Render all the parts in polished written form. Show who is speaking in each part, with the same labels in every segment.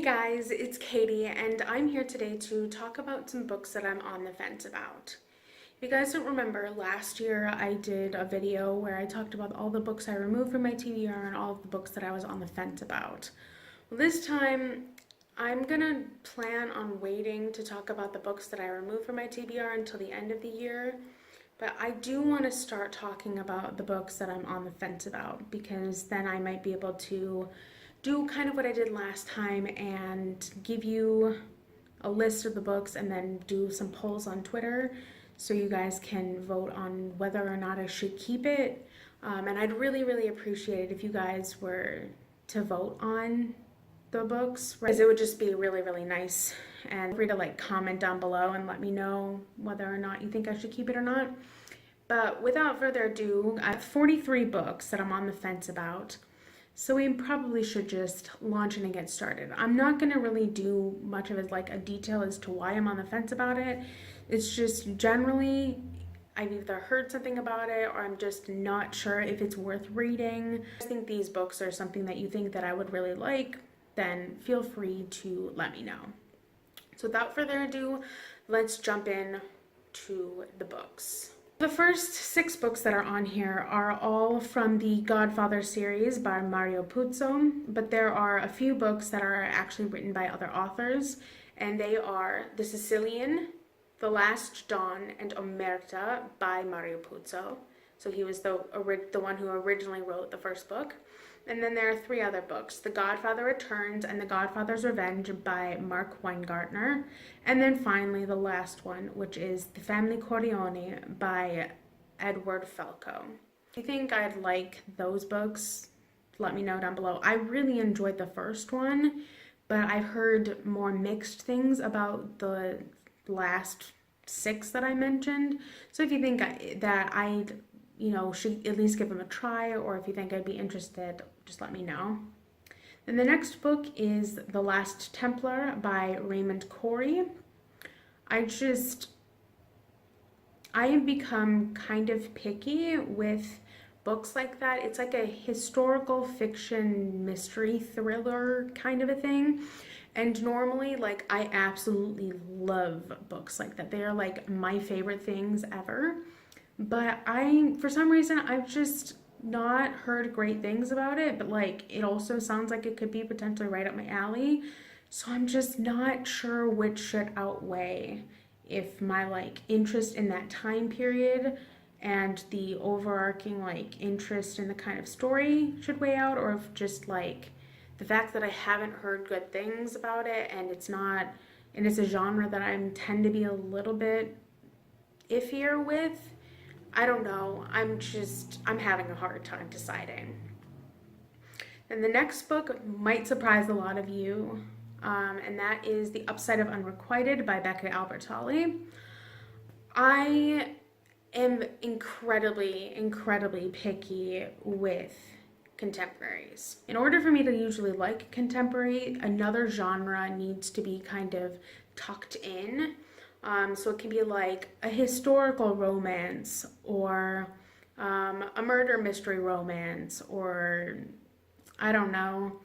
Speaker 1: guys, it's Katie, and I'm here today to talk about some books that I'm on the fence about. If you guys don't remember, last year I did a video where I talked about all the books I removed from my TBR and all of the books that I was on the fence about. Well, this time I'm gonna plan on waiting to talk about the books that I removed from my TBR until the end of the year, but I do want to start talking about the books that I'm on the fence about, because then I might be able to do kind of what I did last time and give you a list of the books and then do some polls on Twitter so you guys can vote on whether or not I should keep it. And I'd really appreciate it if you guys were to vote on the books, right? Because it would just be really nice. And feel free to like comment down below and let me know whether or not you think I should keep it or not. But without further ado, I have 43 books that I'm on the fence about. So we probably should just launch in and get started. I'm not going to really do much of it like a detail as to why I'm on the fence about it. It's just generally I've either heard something about it or I'm just not sure if it's worth reading. I think these books are something that you think that I would really like, then feel free to let me know. So without further ado, let's jump in to the books. The first 6 books that are on here are all from the Godfather series by Mario Puzo, but there are a few books that are actually written by other authors, and they are The Sicilian, The Last Dawn, and Omerta by Mario Puzo. So he was the one who originally wrote the first book. And then there are 3 other books, The Godfather Returns and The Godfather's Revenge by Mark Weingartner. And then finally the last one, which is The Family Corleone by Edward Falco. If you think I'd like those books, let me know down below. I really enjoyed the first one, but I've heard more mixed things about the last 6 that I mentioned. So if you think that I'd should at least give them a try, or if you think I'd be interested, just let me know. Then the next book is The Last Templar by Raymond Corey. I have become kind of picky with books like that. It's like a historical fiction mystery thriller kind of a thing. And normally, like, I absolutely love books like that. They are like my favorite things ever. But for some reason, I've just not heard great things about it, but like it also sounds like it could be potentially right up my alley. So I'm just not sure which should outweigh, if my like interest in that time period and the overarching like interest in the kind of story should weigh out, or if just like the fact that I haven't heard good things about it and it's a genre that I tend to be a little bit iffier with. I don't know. I'm having a hard time deciding. And the next book might surprise a lot of you, and that is The Upside of Unrequited by Becca Albertalli. I am incredibly picky with contemporaries. In order for me to usually like contemporary, another genre needs to be kind of tucked in. So it can be like a historical romance, or a murder mystery romance, or I don't know.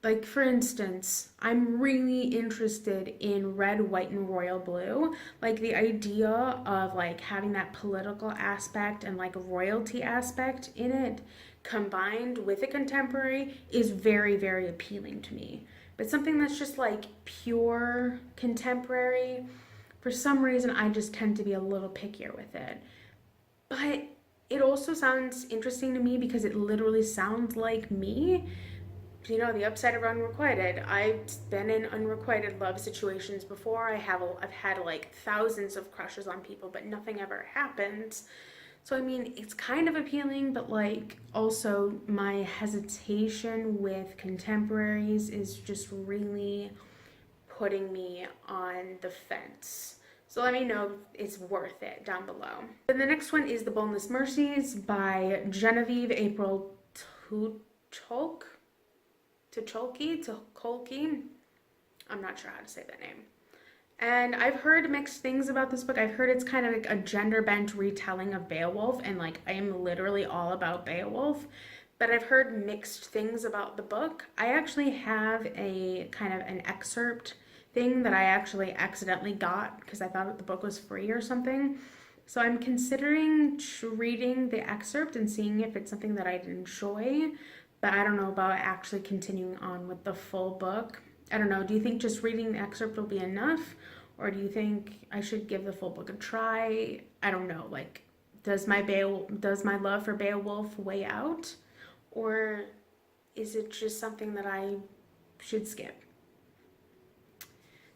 Speaker 1: Like for instance, I'm really interested in Red, White, and Royal Blue. Like the idea of like having that political aspect and like royalty aspect in it combined with a contemporary is very appealing to me. But something that's just like pure contemporary, for some reason I just tend to be a little pickier with it. But it also sounds interesting to me because it literally sounds like me. You know, The Upside of Unrequited. I've been in unrequited love situations before. I've had like thousands of crushes on people, but nothing ever happens. So I mean, it's kind of appealing, but like also my hesitation with contemporaries is just really putting me on the fence. So let me know if it's worth it down below. And the next one is The Boneless Mercies by Genevieve April Tucholke. I'm not sure how to say that name. And I've heard mixed things about this book. I've heard it's kind of like a gender bent retelling of Beowulf, and like I am literally all about Beowulf, but I've heard mixed things about the book. I actually have a kind of an excerpt thing that I actually accidentally got because I thought the book was free or something. So I'm considering reading the excerpt and seeing if it's something that I'd enjoy, but I don't know about actually continuing on with the full book. I don't know. Do you think just reading the excerpt will be enough? Or do you think I should give the full book a try? I don't know. Like, does my love for Beowulf weigh out? Or is it just something that I should skip?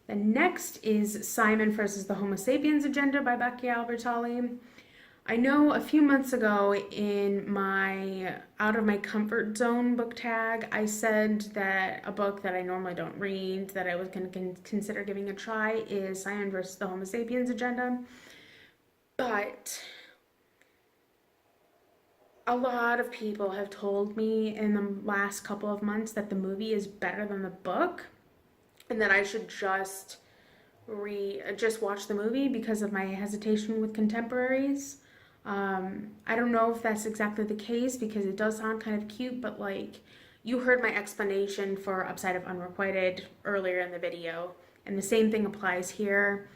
Speaker 1: The next is Simon versus the Homo sapiens Agenda by Becky Albertalli. I know a few months ago in my Out of My Comfort Zone book tag, I said that a book that I normally don't read that I was going to consider giving a try is Simon versus the Homo sapiens Agenda. But a lot of people have told me in the last couple of months that the movie is better than the book and that I should just watch the movie because of my hesitation with contemporaries. I don't know if that's exactly the case because it does sound kind of cute, but like you heard my explanation for Upside of Unrequited earlier in the video, and the same thing applies here.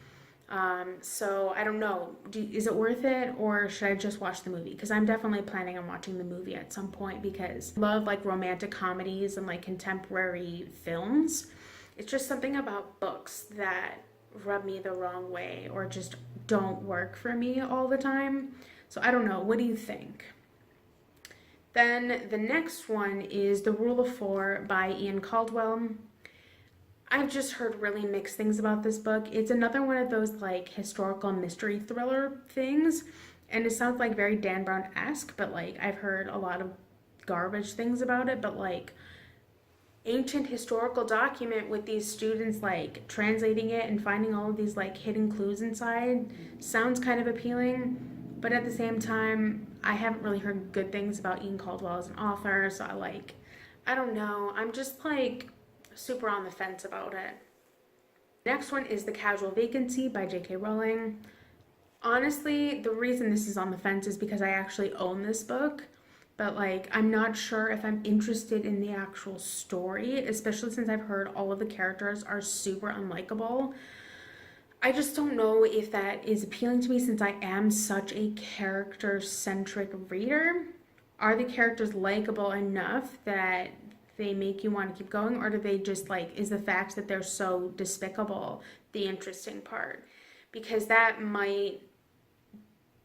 Speaker 1: So I don't know, is it worth it or should I just watch the movie? Because I'm definitely planning on watching the movie at some point because I love like romantic comedies and like contemporary films. It's just something about books that rub me the wrong way or just don't work for me all the time. So I don't know, what do you think? Then the next one is The Rule of Four by Ian Caldwell. I've just heard really mixed things about this book. It's another one of those like historical mystery thriller things, and it sounds like very Dan Brown-esque, but like I've heard a lot of garbage things about it, but like ancient historical document with these students like translating it and finding all of these like hidden clues inside sounds kind of appealing, but at the same time I haven't really heard good things about Ian Caldwell as an author, so I don't know, I'm just like super on the fence about it. Next one is The Casual Vacancy by J.K. Rowling. Honestly, the reason this is on the fence is because I actually own this book, but like I'm not sure if I'm interested in the actual story, especially since I've heard all of the characters are super unlikable. I just don't know if that is appealing to me since I am such a character-centric reader. Are the characters likable enough that they make you want to keep going, or do they just like, is the fact that they're so despicable the interesting part? Because that might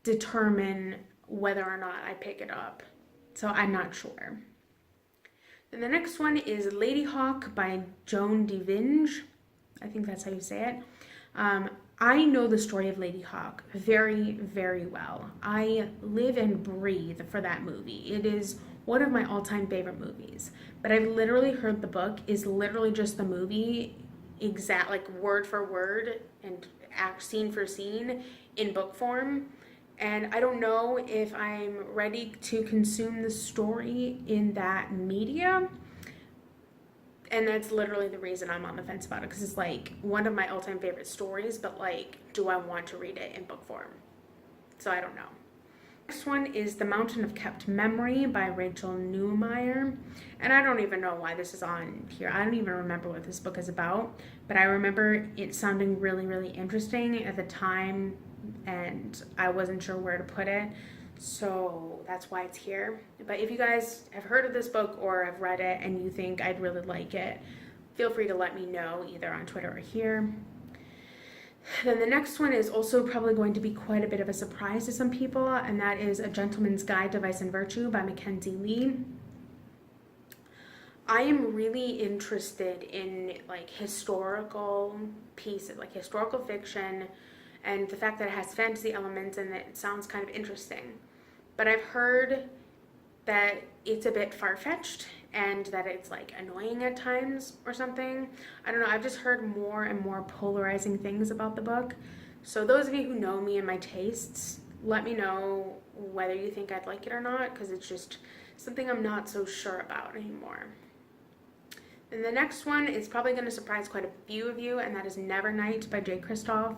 Speaker 1: determine whether or not I pick it up. So I'm not sure. Then the next one is Lady Hawk by Joan Divinge. I think that's how you say it. I know the story of Lady Hawk very, very well. I live and breathe for that movie. It is one of my all-time favorite movies. But I've literally heard the book is literally just the movie, exact like word for word and scene for scene in book form. And I don't know if I'm ready to consume the story in that media. And that's literally the reason I'm on the fence about it, because it's like one of my all-time favorite stories, but like, do I want to read it in book form? So I don't know. Next one is The Mountain of Kept Memory by Rachel Neumeier. And I don't even know why this is on here. I don't even remember what this book is about, but I remember it sounding really, really interesting at the time, and I wasn't sure where to put it. So that's why it's here. But if you guys have heard of this book or have read it and you think I'd really like it, feel free to let me know either on Twitter or here. Then the next one is also probably going to be quite a bit of a surprise to some people, and that is A Gentleman's Guide to Vice and Virtue by Mackenzie Lee. I am really interested in like historical pieces, like historical fiction, and the fact that it has fantasy elements and that it sounds kind of interesting. But I've heard that it's a bit far-fetched and that it's like annoying at times or something. I don't know, I've just heard more and more polarizing things about the book. So those of you who know me and my tastes, let me know whether you think I'd like it or not, because it's just something I'm not so sure about anymore. And the next one is probably going to surprise quite a few of you, and that is Nevernight by Jay Kristoff.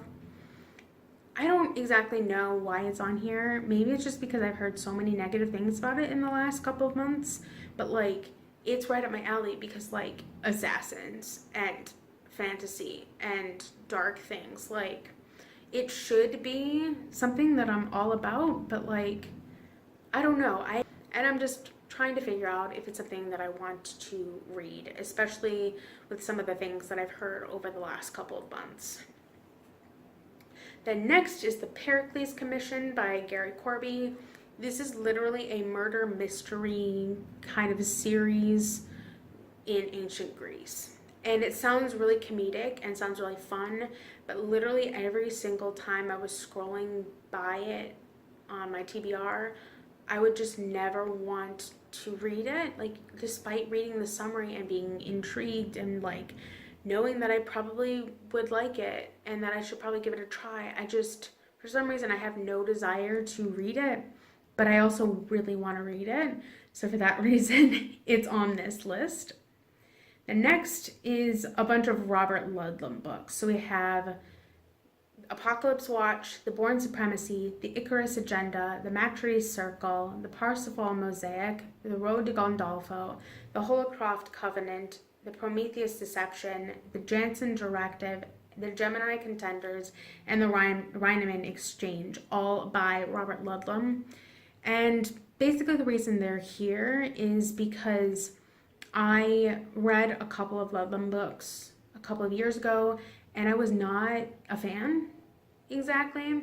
Speaker 1: I don't exactly know why it's on here. Maybe it's just because I've heard so many negative things about it in the last couple of months, but like it's right up my alley because like assassins and fantasy and dark things, like it should be something that I'm all about, but like I don't know. I'm just trying to figure out if it's something that I want to read, especially with some of the things that I've heard over the last couple of months. Then next is the Pericles Commission by Gary Corby. This is literally a murder mystery kind of a series in ancient Greece. And it sounds really comedic and sounds really fun, but literally every single time I was scrolling by it on my TBR, I would just never want to read it. Like, despite reading the summary and being intrigued and like knowing that I probably would like it and that I should probably give it a try, I just, for some reason, I have no desire to read it, but I also really want to read it. So for that reason, it's on this list. The next is a bunch of Robert Ludlum books. So we have Apocalypse Watch, The Born Supremacy, The Icarus Agenda, The Macris Circle, The Parsifal Mosaic, The Road to Gondolfo, The Holocroft Covenant, The Prometheus Deception, The Janssen Directive, The Gemini Contenders, and The Rheinemann Exchange, all by Robert Ludlum. And basically the reason they're here is because I read a couple of Ludlum books a couple of years ago, and I was not a fan exactly.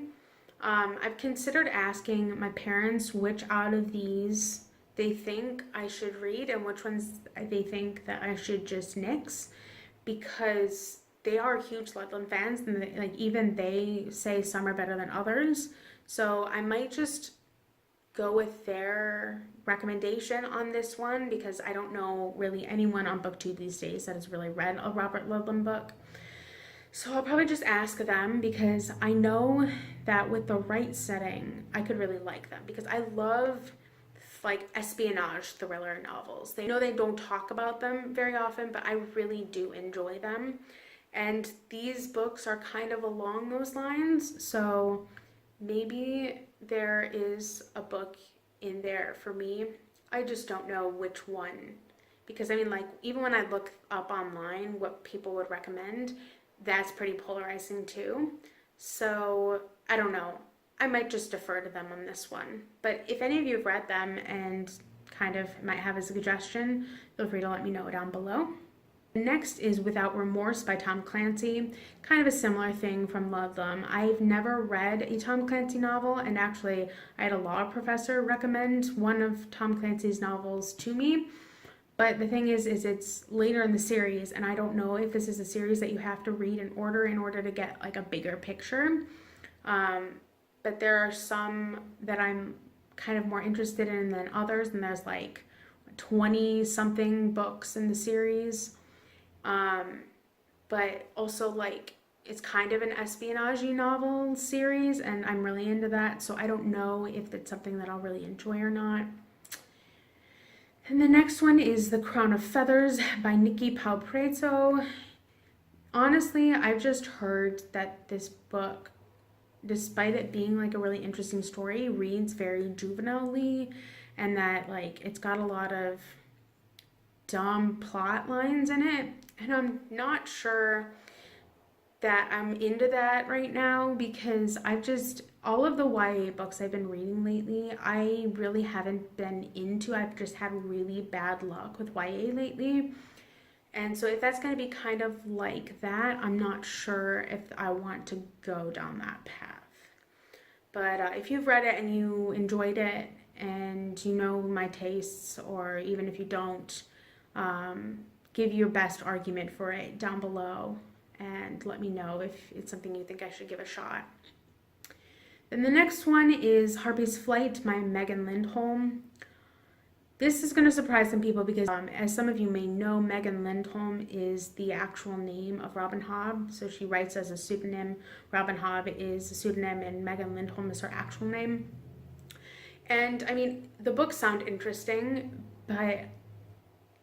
Speaker 1: I've considered asking my parents which out of these they think I should read and which ones they think that I should just nix, because they are huge Ludlum fans, and they, like, even they say some are better than others. So I might just go with their recommendation on this one, because I don't know really anyone on BookTube these days that has really read a Robert Ludlum book. So I'll probably just ask them, because I know that with the right setting, I could really like them, because I love like espionage thriller novels. They know they don't talk about them very often, but I really do enjoy them. And these books are kind of along those lines. So maybe there is a book in there for me. I just don't know which one. Because I mean, like, even when I look up online what people would recommend, that's pretty polarizing too. So I don't know. I might just defer to them on this one. But if any of you have read them and kind of might have a suggestion, feel free to let me know down below. Next is Without Remorse by Tom Clancy. Kind of a similar thing from Ludlum. I've never read a Tom Clancy novel, and actually I had a law professor recommend one of Tom Clancy's novels to me. But the thing is it's later in the series, and I don't know if this is a series that you have to read in order to get like a bigger picture. But there are some that I'm kind of more interested in than others, and there's like 20 something books in the series. But also, like, it's kind of an espionage novel series, and I'm really into that, so I don't know if it's something that I'll really enjoy or not. And the next one is The Crown of Feathers by Nikki Palprezzo. Honestly, I've just heard that this book, despite it being like a really interesting story, reads very juvenilely, and that like it's got a lot of dumb plot lines in it, and I'm not sure that I'm into that right now, because all of the YA books I've been reading lately, I really haven't been into. I've just had really bad luck with YA lately. And so if that's going to be kind of like that, I'm not sure if I want to go down that path. But if you've read it and you enjoyed it and you know my tastes, or even if you don't, give your best argument for it down below and let me know if it's something you think I should give a shot. Then the next one is Harpy's Flight by Megan Lindholm. This is going to surprise some people because, as some of you may know, Megan Lindholm is the actual name of Robin Hobb. So she writes as a pseudonym. Robin Hobb is a pseudonym, and Megan Lindholm is her actual name. And I mean, the books sound interesting, but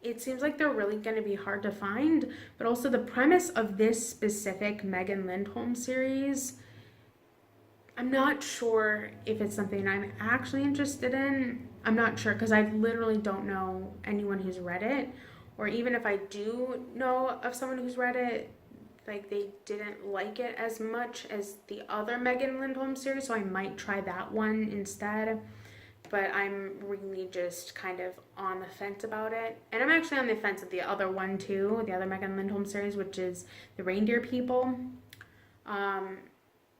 Speaker 1: it seems like they're really going to be hard to find. But also the premise of this specific Megan Lindholm series I'm not sure if it's something I'm actually interested in. I'm not sure because I literally don't know anyone who's read it. Or even if I do know of someone who's read it, like they didn't like it as much as the other Megan Lindholm series, so I might try that one instead. But I'm really just kind of on the fence about it. And I'm actually on the fence of the other one too, the other Megan Lindholm series, which is The Reindeer People. Um,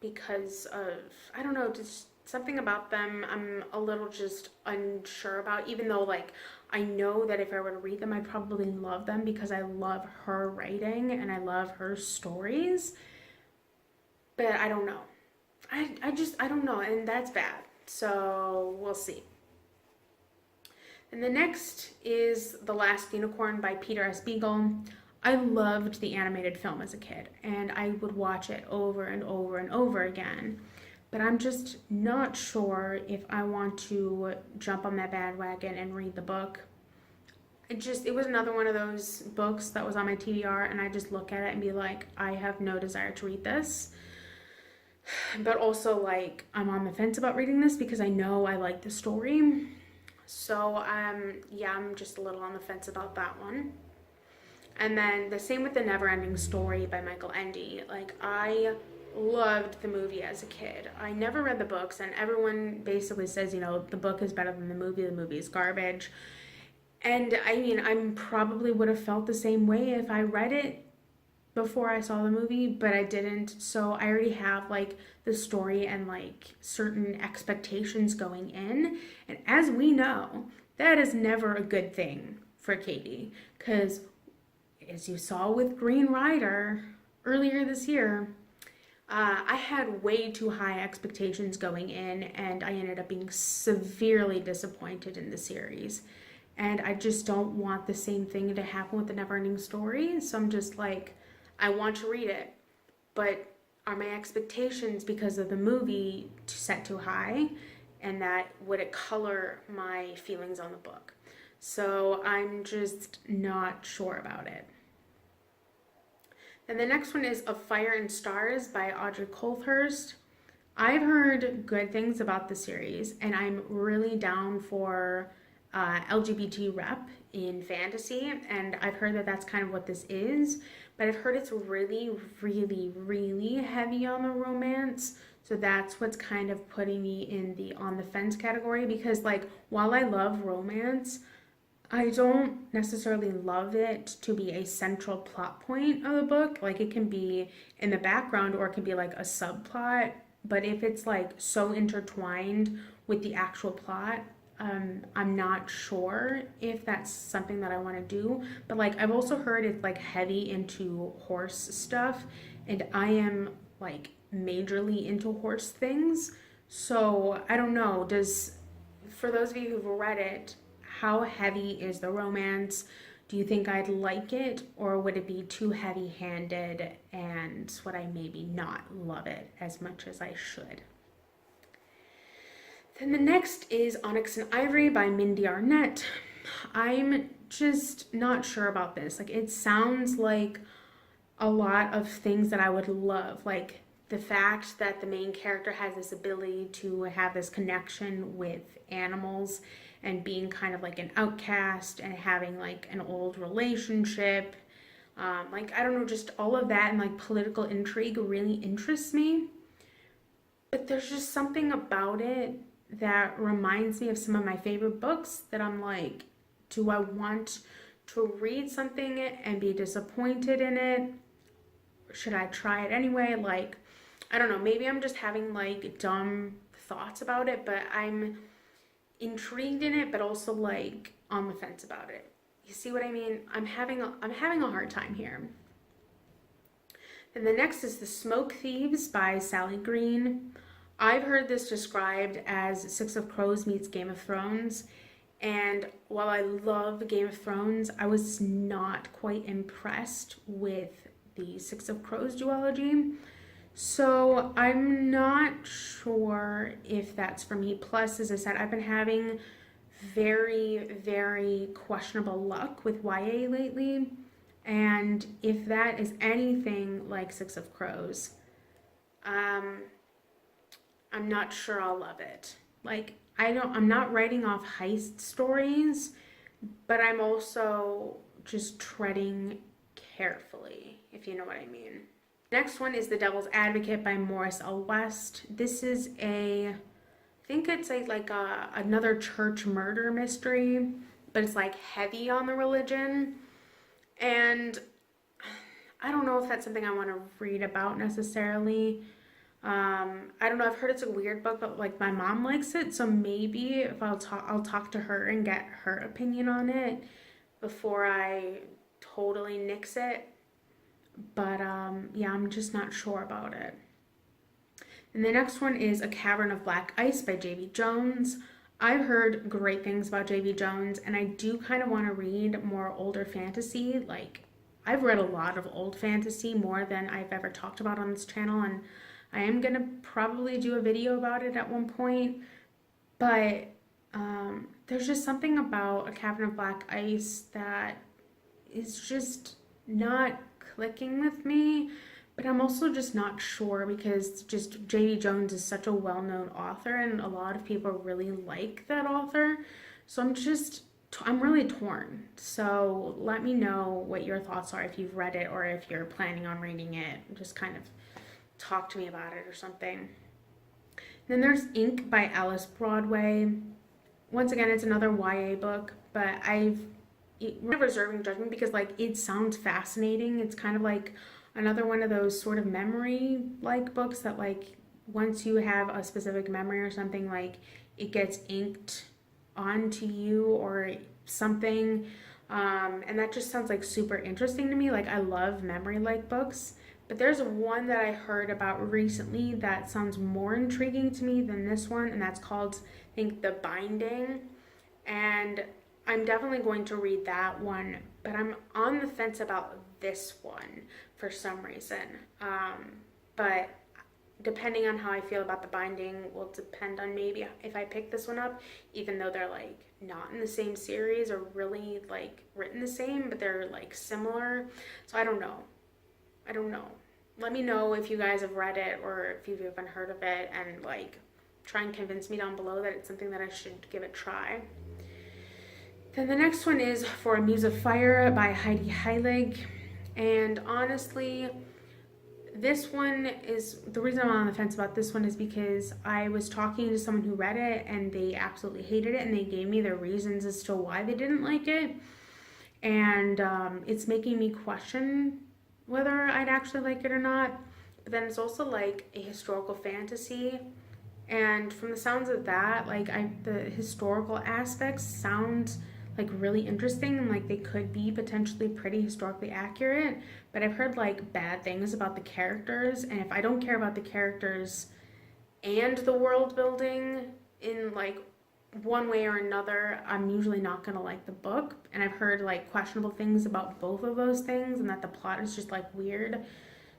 Speaker 1: because of, I don't know, just something about them I'm a little just unsure about, even though like I know that if I were to read them I'd probably love them because I love her writing and I love her stories. But I don't know. I don't know, and that's bad. So we'll see. And the next is The Last Unicorn by Peter S. Beagle. I loved the animated film as a kid, and I would watch it over and over and over again. But I'm just not sure if I want to jump on that bandwagon and read the book. It was another one of those books that was on my TBR, and I just look at it and be like, I have no desire to read this. But also, like, I'm on the fence about reading this because I know I like the story. So, yeah, I'm just a little on the fence about that one. And then the same with The Neverending Story by Michael Ende. Like, I loved the movie as a kid. I never read the books, and everyone basically says, you know, the book is better than the movie is garbage. And I mean, I probably would have felt the same way if I read it before I saw the movie, but I didn't. So I already have like the story and like certain expectations going in. And as we know, that is never a good thing for Katie, because as you saw with Green Rider earlier this year, I had way too high expectations going in, and I ended up being severely disappointed in the series. And I just don't want the same thing to happen with The Neverending Story. So I'm just like, I want to read it, but are my expectations because of the movie set too high? And that would it color my feelings on the book? So I'm just not sure about it. Then the next one is Of Fire and Stars by Audrey Colthurst. I've heard good things about the series, and I'm really down for LGBT rep in fantasy, and I've heard that that's kind of what this is, but I've heard it's really, really, really heavy on the romance, so that's what's kind of putting me in the on the fence category, because like while I love romance, I don't necessarily love it to be a central plot point of the book. Like it can be in the background or it can be like a subplot, but if it's like so intertwined with the actual plot, I'm not sure if that's something that I want to do. But like I've also heard it's like heavy into horse stuff, and I am like majorly into horse things. So I don't know. For those of you who've read it, how heavy is the romance? Do you think I'd like it, or would it be too heavy-handed and would I maybe not love it as much as I should? Then the next is Onyx and Ivory by Mindy Arnett. I'm just not sure about this. Like it sounds like a lot of things that I would love, like the fact that the main character has this ability to have this connection with animals and being kind of like an outcast and having like an old relationship. Like, I don't know, just all of that and like political intrigue really interests me. But there's just something about it that reminds me of some of my favorite books that I'm like, do I want to read something and be disappointed in it? Should I try it anyway? Like, I don't know, maybe I'm just having like dumb thoughts about it, but I'm intrigued in it, but also like on the fence about it. You see what I mean? I'm having a hard time here. And the next is The Smoke Thieves by Sally Green. I've heard this described as Six of Crows meets Game of Thrones. And while I love Game of Thrones, I was not quite impressed with the Six of Crows duology. So I'm not sure if that's for me. Plus, as I said, I've been having very, very questionable luck with YA lately. And if that is anything like Six of Crows, I'm not sure I'll love it. Like, I'm not writing off heist stories, but I'm also just treading carefully, if you know what I mean. Next one is The Devil's Advocate by Morris L. West. This is I think it's another church murder mystery, but it's like heavy on the religion. And I don't know if that's something I want to read about necessarily. I don't know. I've heard it's a weird book, but like my mom likes it, so maybe if I'll talk to her and get her opinion on it before I totally nix it. But yeah, I'm just not sure about it. And the next one is A Cavern of Black Ice by J.B. Jones. I've heard great things about J.B. Jones, and I do kind of want to read more older fantasy. Like, I've read a lot of old fantasy, more than I've ever talked about on this channel, and I am going to probably do a video about it at one point. But there's just something about A Cavern of Black Ice that is just not clicking with me. But I'm also just not sure because just J.B. Jones is such a well-known author and a lot of people really like that author. So I'm really torn. So let me know what your thoughts are if you've read it or if you're planning on reading it. Just kind of talk to me about it or something. Then there's Ink by Alice Broadway. Once again, it's another YA book, but I'm reserving judgment because like it sounds fascinating. It's kind of like another one of those sort of memory like books that like once you have a specific memory or something, like it gets inked onto you or something, and that just sounds like super interesting to me. Like I love memory like books, but there's one that I heard about recently that sounds more intriguing to me than this one, and that's called, I think, The Binding. And I'm definitely going to read that one, but I'm on the fence about this one for some reason. But depending on how I feel about The Binding will depend on maybe if I pick this one up, even though they're like not in the same series or really like written the same, but they're like similar. So I don't know. Let me know if you guys have read it or if you've even heard of it, and like try and convince me down below that it's something that I should give a try. Then the next one is For a Muse of Fire by Heidi Heilig. And honestly, this one is, the reason I'm on the fence about this one is because I was talking to someone who read it and they absolutely hated it, and they gave me their reasons as to why they didn't like it. And it's making me question whether I'd actually like it or not. But then it's also like a historical fantasy. And from the sounds of that, like the historical aspects sound like really interesting and like they could be potentially pretty historically accurate, but I've heard like bad things about the characters, and if I don't care about the characters and the world building in like one way or another, I'm usually not gonna like the book. And I've heard like questionable things about both of those things and that the plot is just like weird.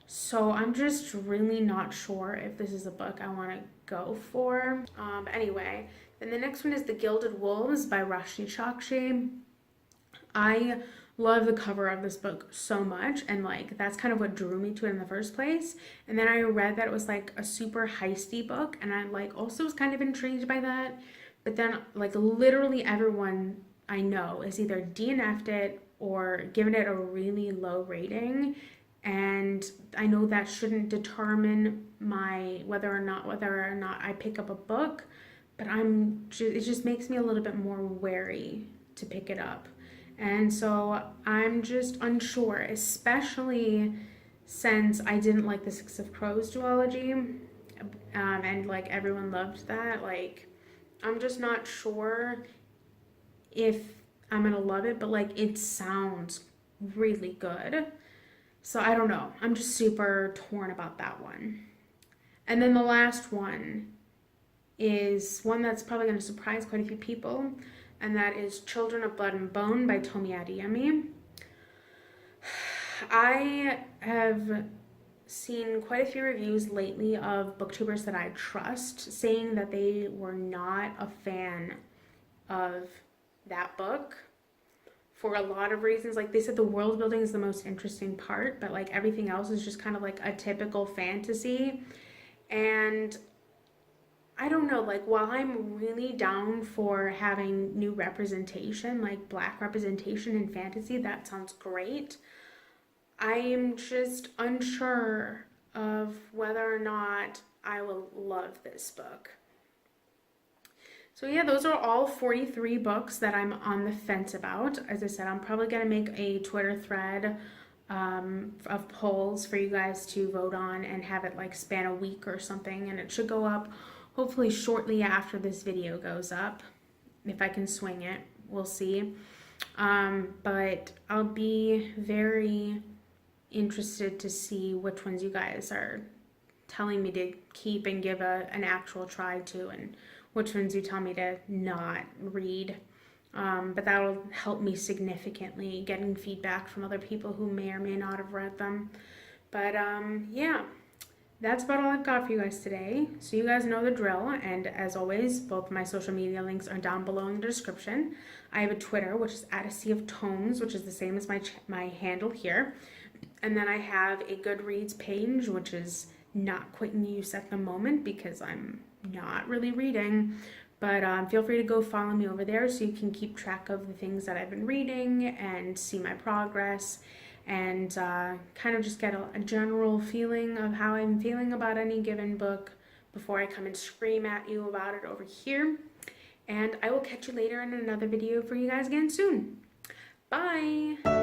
Speaker 1: So I'm just really not sure if this is a book I want to go for. Anyway, then the next one is The Gilded Wolves by Roshni Chokshi. I love the cover of this book so much, and like that's kind of what drew me to it in the first place. And then I read that it was like a super heisty book, and I like also was kind of intrigued by that. But then like literally everyone I know is either DNF'd it or given it a really low rating. And I know that shouldn't determine whether or not I pick up a book, but it just makes me a little bit more wary to pick it up. And so I'm just unsure, especially since I didn't like the Six of Crows duology, and like everyone loved that. Like I'm just not sure if I'm gonna love it, but like it sounds really good. So I don't know. I'm just super torn about that one. And then the last one is one that's probably going to surprise quite a few people, and that is Children of Blood and Bone by Tomi Adeyemi. I have seen quite a few reviews lately of booktubers that I trust saying that they were not a fan of that book. For a lot of reasons. Like they said the world building is the most interesting part, but like everything else is just kind of like a typical fantasy. And I don't know, like while I'm really down for having new representation, like black representation in fantasy, that sounds great. I am just unsure of whether or not I will love this book. So yeah, those are all 43 books that I'm on the fence about. As I said, I'm probably going to make a Twitter thread of polls for you guys to vote on and have it like span a week or something. And it should go up hopefully shortly after this video goes up. If I can swing it, we'll see. But I'll be very interested to see which ones you guys are telling me to keep and give an actual try to, and which ones you tell me to not read. But that'll help me significantly getting feedback from other people who may or may not have read them. But yeah, that's about all I've got for you guys today. So you guys know the drill, and as always, both my social media links are down below in the description. I have a Twitter, which is @ASeaOfTomes, which is the same as my handle here. And then I have a Goodreads page, which is not quite in use at the moment because I'm not really reading. But feel free to go follow me over there so you can keep track of the things that I've been reading and see my progress and kind of just get a general feeling of how I'm feeling about any given book before I come and scream at you about it over here. And I will catch you later in another video for you guys again soon. Bye!